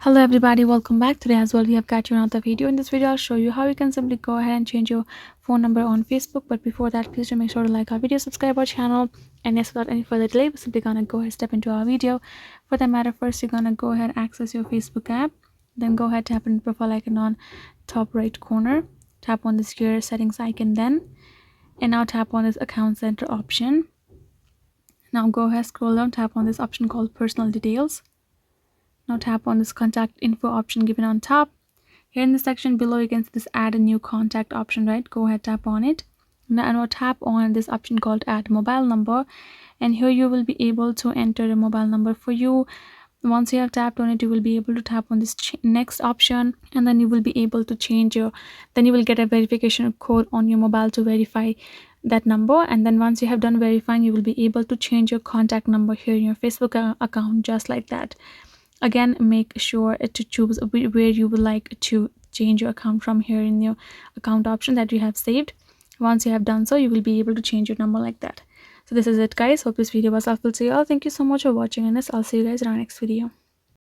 Hello everybody, welcome back. Today as well we have got you another video. In this video I'll show you how you can simply go ahead and change your phone number on Facebook. But before that, please do make sure to like our video, subscribe our channel, and yes, without any further delay, we're simply gonna go ahead and step into our video. For that matter, first you're gonna go ahead and access your Facebook app, then go ahead, tap on the profile icon on top right corner, tap on this gear settings icon, then and now tap on this account center option. Now go ahead, scroll down, tap on this option called personal details. Now tap on this contact info option given on top. Here in the section below you can see this add a new contact option, right? Go ahead, tap on it. Now tap on this option called add mobile number, and here you will be able to enter a mobile number for you. Once you have tapped on it, you will be able to tap on this next option, and then you will be able to change your, then you will get a verification code on your mobile to verify that number. And then once you have done verifying, you will be able to change your contact number here in your Facebook account, just like that. Again, make sure to choose where you would like to change your account from here in your account option that you have saved. Once you have done so, you will be able to change your number like that. So this is it, guys. Hope this video was helpful to you all. Thank you so much for watching, and I'll see you guys in our next video.